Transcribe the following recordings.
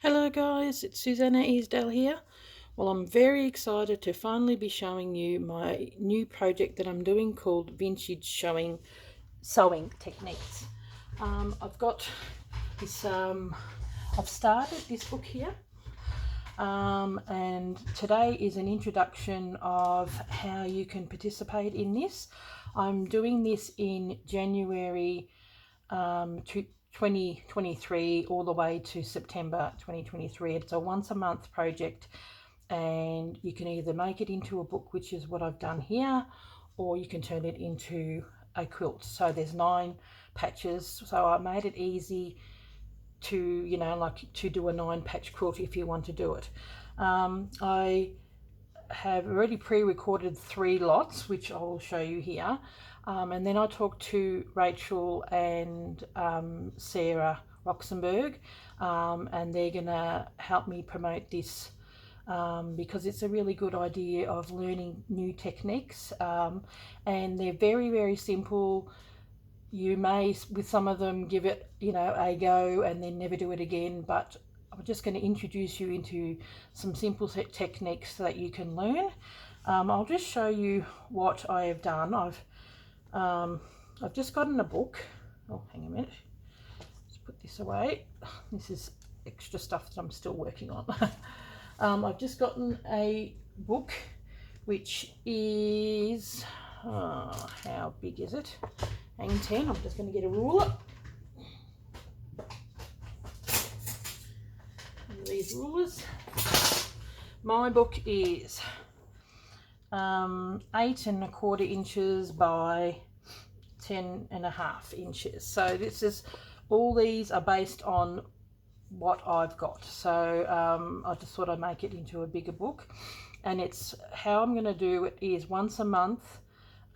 Hello guys, it's Susanna Easdale here. Well, I'm very excited to finally be showing you my new project that I'm doing called Vintage Sewing Techniques. I've got this, I've started this book here, and today is an introduction of how you can participate in this. I'm doing this in January 2023 all the way to September 2023. It's a once a month project, and you can either make it into a book, which is what I've done here, or you can turn it into a quilt. So there's 9 patches, so I made it easy to, to do a 9-patch quilt if you want to do it. I have already pre-recorded 3 lots, which I will show you here. And then I talked to Rachel and Sarah Roxenberg, and they're going to help me promote this because it's a really good idea of learning new techniques, and they're very, very simple. You may, with some of them, give it, a go and then never do it again, but I'm just going to introduce you into some simple techniques so that you can learn. I'll just show you what I have done. I've just gotten a book. Oh, hang a minute. Let's put this away. This is extra stuff that I'm still working on. I've just gotten a book, which is, how big is it? Hang 10. I'm just going to get a ruler. These rulers. My book is 8¼ inches by 10½ inches. So this is, all these are based on what I've got. So I just thought I'd make it into a bigger book, and it's how I'm going to do it is once a month.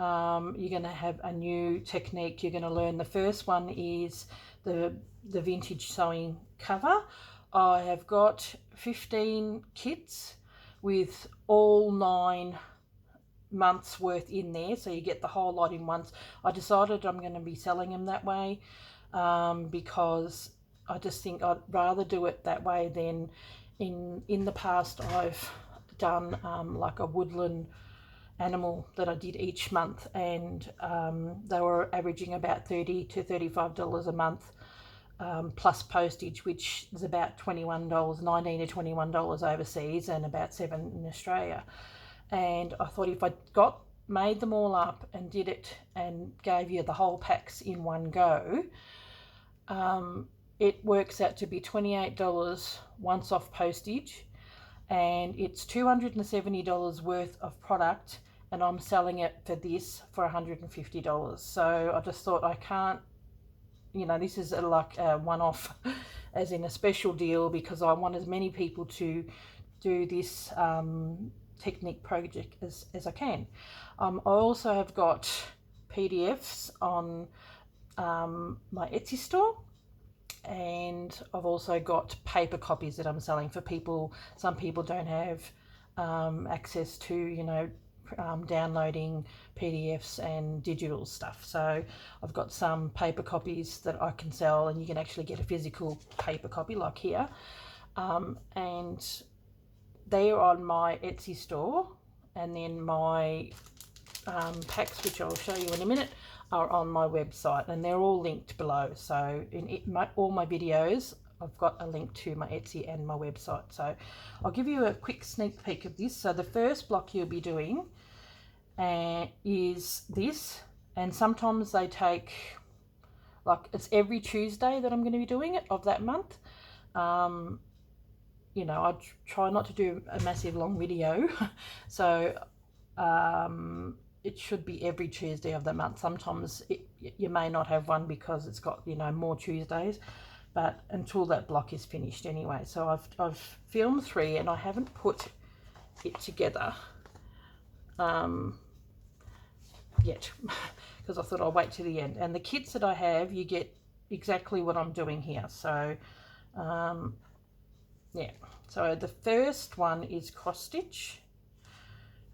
You're going to have a new technique you're going to learn. The first one is the vintage sewing cover. I have got 15 kits with all 9 months worth in there, so you get the whole lot in once. I decided I'm going to be selling them that way because I just think I'd rather do it that way than in the past I've done like a woodland animal that I did each month, and they were averaging about $30 to $35 a month, plus postage, which is about $21, $19 to $21 overseas, and about $7 in Australia. And I thought if I made them all up and did it and gave you the whole packs in one go, it works out to be $28 once off postage, and it's $270 worth of product, and I'm selling it for this for $150. So I just thought I can't, this is like a one-off as in a special deal, because I want as many people to do this technique project as I can. I also have got PDFs on my Etsy store, and I've also got paper copies that I'm selling for people. Some people don't have access to downloading PDFs and digital stuff, so I've got some paper copies that I can sell, and you can actually get a physical paper copy like here, and they're on my Etsy store, and then my packs, which I'll show you in a minute, are on my website, and they're all linked below. So in all my videos, I've got a link to my Etsy and my website. So I'll give you a quick sneak peek of this. So the first block you'll be doing is this, and sometimes they take, like, it's every Tuesday that I'm going to be doing it of that month. I try not to do a massive long video, so it should be every Tuesday of the month. Sometimes you may not have one because it's got more Tuesdays, but until that block is finished anyway. So I've filmed 3, and I haven't put it together yet because I thought I'll wait to the end. And the kits that I have, you get exactly what I'm doing here. So yeah, so the first one is cross stitch,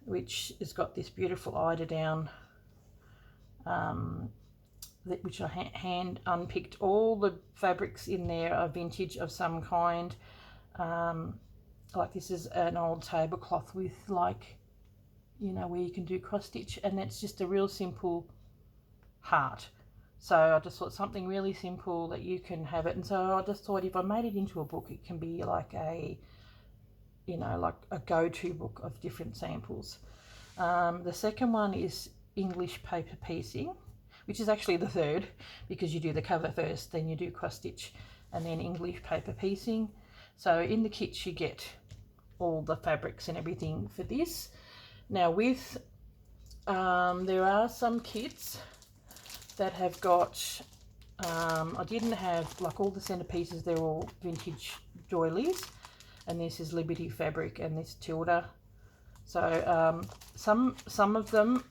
which has got this beautiful eider down, which I hand unpicked. All the fabrics in there are vintage of some kind. Like this is an old tablecloth with like, you know, where you can do cross stitch, and it's just a real simple heart. So I just thought something really simple that you can have it. And so I just thought if I made it into a book, it can be like a, you know, like a go-to book of different samples. The second one is English paper piecing, which is actually the third, because you do the cover first, then you do cross stitch, and then English paper piecing. So in the kits you get all the fabrics and everything for this. Now with there are some kits that have got I didn't have like all the centerpieces, they're all vintage doilies, and this is Liberty fabric and this Tilda. So some of them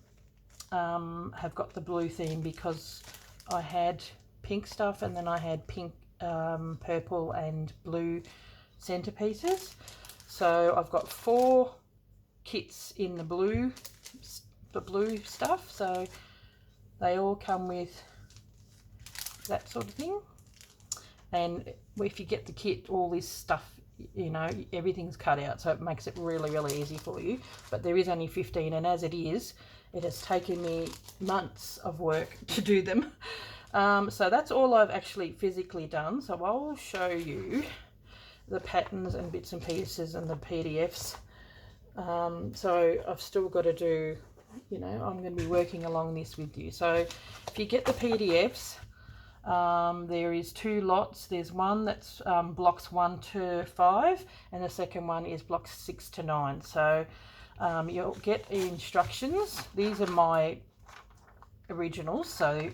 have got the blue theme because I had pink stuff and then I had pink, purple and blue centerpieces. So I've got 4 kits in the blue stuff, so they all come with that sort of thing. And if you get the kit, all this stuff, you know, everything's cut out, so it makes it really easy for you. But there is only 15, and as it is, it has taken me months of work to do them. So that's all I've actually physically done. So I will show you the patterns and bits and pieces and the PDFs. So I've still got to do, you know, I'm going to be working along this with you. So if you get the PDFs, there is 2 lots. There's one that's blocks 1 to 5, and the second one is blocks 6 to 9. So you'll get instructions. These are my originals, so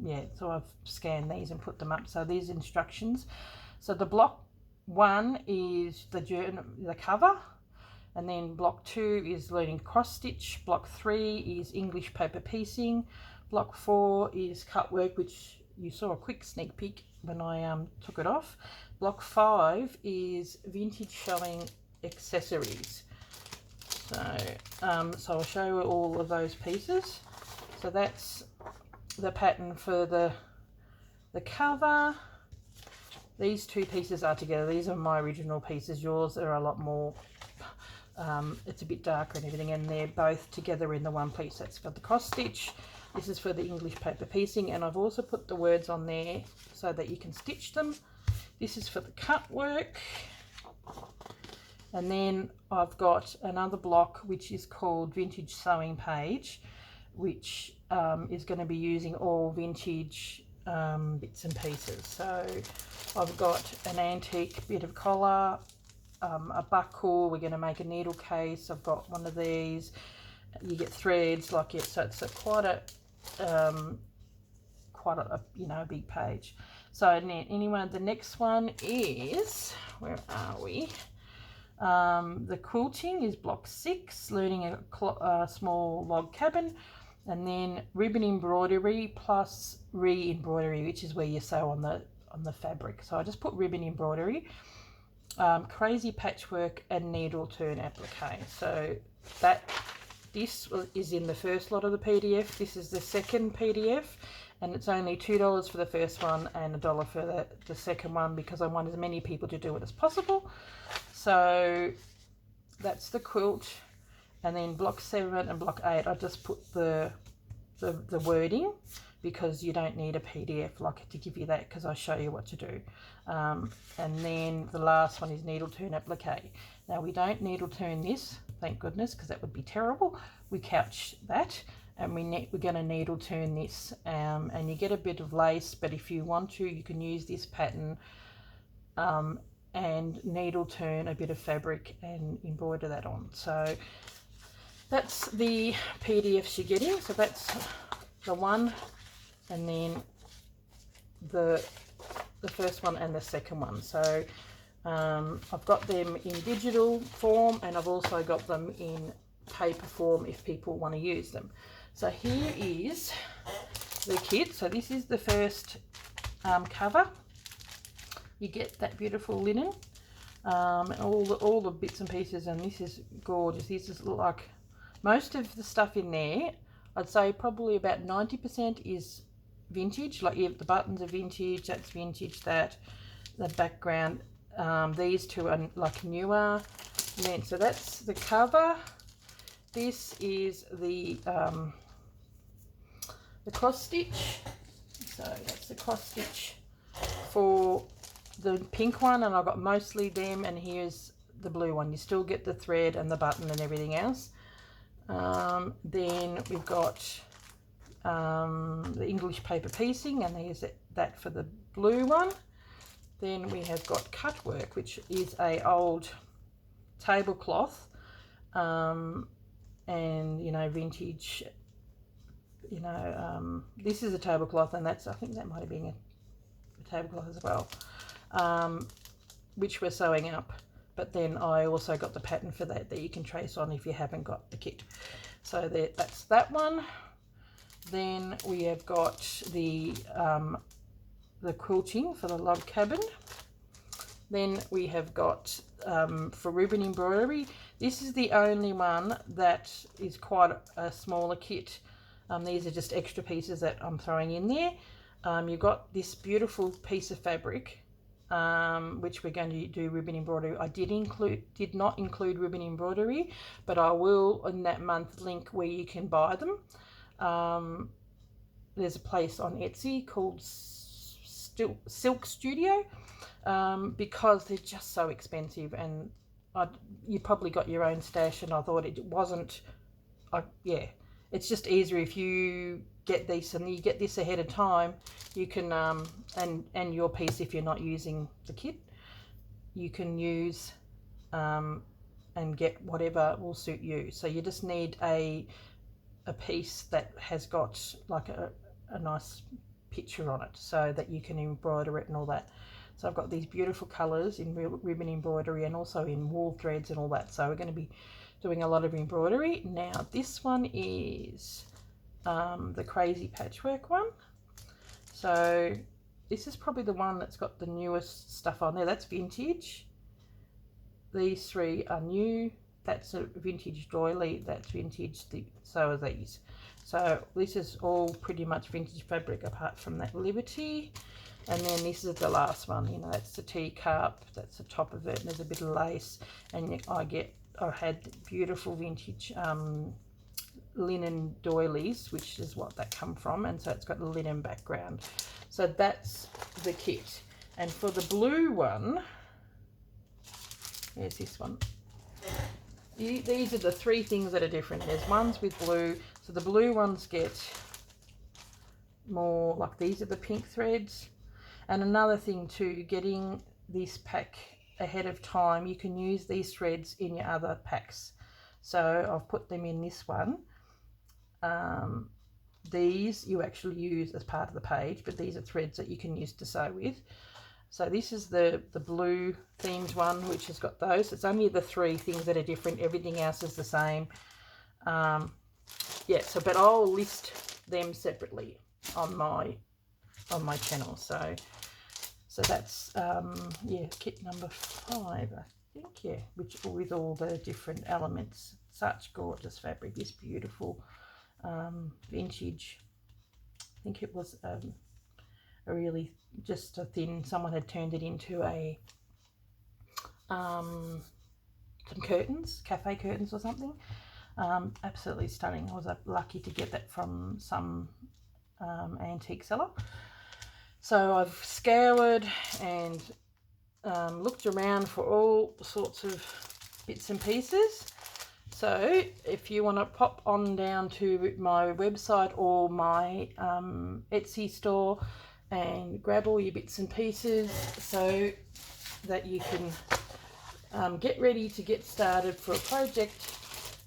yeah, so I've scanned these and put them up. So these instructions. So the block 1 is the cover, and then block 2 is learning cross stitch, block 3 is English paper piecing, block 4 is cut work, which you saw a quick sneak peek when I took it off. Block 5 is vintage sewing accessories. So so I'll show you all of those pieces. So that's the pattern for the cover. These 2 pieces are together. These are my original pieces. Yours are a lot more, it's a bit darker and everything, and they're both together in the one piece. That's for the cross stitch. This is for the English paper piecing, and I've also put the words on there so that you can stitch them. This is for the cut work. And then I've got another block which is called Vintage Sewing Page, which is going to be using all vintage bits and pieces. So I've got an antique bit of collar, a buckle. We're going to make a needle case. I've got one of these. You get threads like it, so it's quite a you know, a big page. So anyway, the next one is, where are we? The quilting is block 6, learning a small log cabin, and then ribbon embroidery plus re-embroidery, which is where you sew on the fabric. So I just put ribbon embroidery, crazy patchwork, and needle turn applique. So this is in the first lot of the PDF. This is the second PDF, and it's only $2 for the first one and $1 for the second one, because I want as many people to do it as possible. So that's the quilt. And then block 7 and block 8, I just put the wording, because you don't need a PDF like to give you that, because I show you what to do. And then the last one is needle turn applique. Now we don't needle turn this, thank goodness, because that would be terrible. We couch that, and we're going to needle turn this, and you get a bit of lace, but if you want to, you can use this pattern and needle turn a bit of fabric and embroider that on. So that's the PDFs you're getting. So that's the one, and then the first one and the second one. So I've got them in digital form, and I've also got them in paper form if people want to use them. So here is the kit. So this is the first cover. You get that beautiful linen, all the bits and pieces, and this is gorgeous. This is like most of the stuff in there. I'd say probably about 90% is vintage. Like the buttons are vintage, that's vintage, that the background these two are like newer. And then, so that's the cover. This is the cross stitch. So that's the cross stitch for the pink one, and I've got mostly them, and here's the blue one. You still get the thread and the button and everything else. Then we've got the English paper piecing, and there's that for the blue one. Then we have got cut work, which is a old tablecloth, and you know, vintage, you know, this is a tablecloth, and that's, I think that might have been a tablecloth as well, which we're sewing up. But then I also got the pattern for that you can trace on if you haven't got the kit. So that's that one. Then we have got the quilting for the log cabin. Then we have got for ribbon embroidery. This is the only one that is quite a smaller kit. These are just extra pieces that I'm throwing in there. You've got this beautiful piece of fabric, which we're going to do ribbon embroidery. I did not include ribbon embroidery, but I will in that month link where you can buy them. There's a place on Etsy called Silk Studio, because they're just so expensive, and you probably got your own stash, and I thought it wasn't, yeah, it's just easier if you get these and you get this ahead of time. You can and your piece, if you're not using the kit, you can use and get whatever will suit you. So you just need a piece that has got like a nice picture on it, so that you can embroider it and all that. So I've got these beautiful colors in ribbon embroidery and also in wool threads and all that. So we're going to be doing a lot of embroidery. Now this one is the crazy patchwork one. So this is probably the one that's got the newest stuff on there. That's vintage. These three are new. That's a vintage doily. That's vintage. So are these. So this is all pretty much vintage fabric apart from that Liberty. And then this is the last one. You know, that's the teacup. That's the top of it. And there's a bit of lace. And I had beautiful vintage linen doilies, which is what that come from, and so it's got a linen background. So that's the kit. And for the blue one, there's this one. These are the three things that are different. There's ones with blue, so the blue ones get more like these are the pink threads. And another thing too, getting this pack ahead of time, you can use these threads in your other packs. So I've put them in this one. These you actually use as part of the page, but these are threads that you can use to sew with. So this is the blue themed one, which has got those. It's only the three things that are different. Everything else is the same. Yeah, so but I'll list them separately on my channel. So that's yeah, kit number 5, I think, yeah, which with all the different elements. Such gorgeous fabric. This beautiful vintage. I think it was a really just a thin, someone had turned it into a some curtains, cafe curtains or something. Absolutely stunning. I was lucky to get that from some antique seller. So I've scoured and looked around for all sorts of bits and pieces. So if you want to pop on down to my website or my Etsy store and grab all your bits and pieces so that you can get ready to get started for a project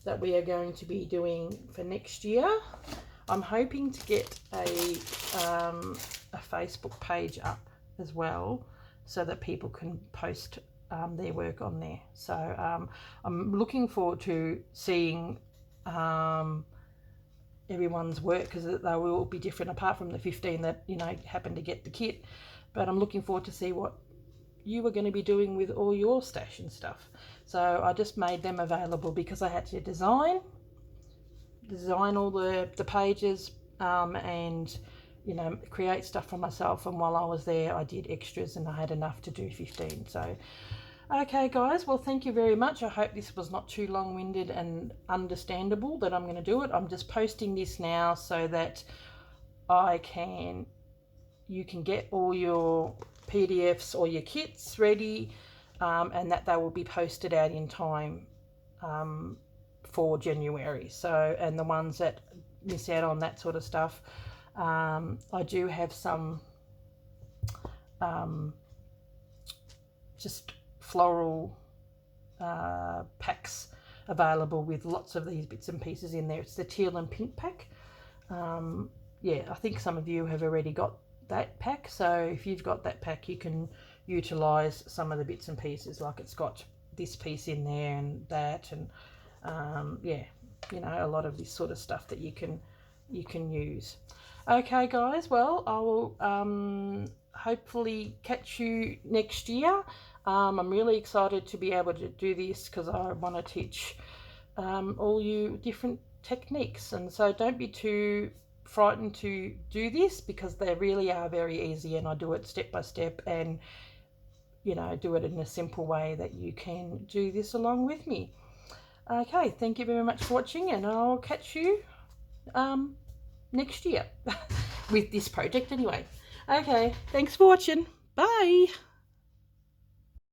that we are going to be doing for next year. I'm hoping to get a Facebook page up as well so that people can post their work on there. So I'm looking forward to seeing everyone's work, because they will all be different apart from the 15 that, you know, happen to get the kit. But I'm looking forward to see what you are going to be doing with all your stash and stuff. So I just made them available because I had to design all the pages and you know, create stuff for myself, and while I was there I did extras and I had enough to do 15. So okay guys, well thank you very much. I hope this was not too long-winded and understandable that I'm going to do it. I'm just posting this now so that you can get all your PDFs or your kits ready, and that they will be posted out in time for January. So, and the ones that miss out on that sort of stuff, I do have some just floral packs available with lots of these bits and pieces in there. It's the teal and pink pack. Yeah, I think some of you have already got that pack, so if you've got that pack you can utilize some of the bits and pieces, like it's got this piece in there and that, and yeah, you know, a lot of this sort of stuff that you can use. Okay guys, well I will hopefully catch you next year. I'm really excited to be able to do this because I want to teach all you different techniques, and so don't be too frightened to do this because they really are very easy, and I do it step by step, and you know, do it in a simple way that you can do this along with me. Okay, thank you very much for watching, and I'll catch you next year with this project anyway. Okay, thanks for watching. Bye.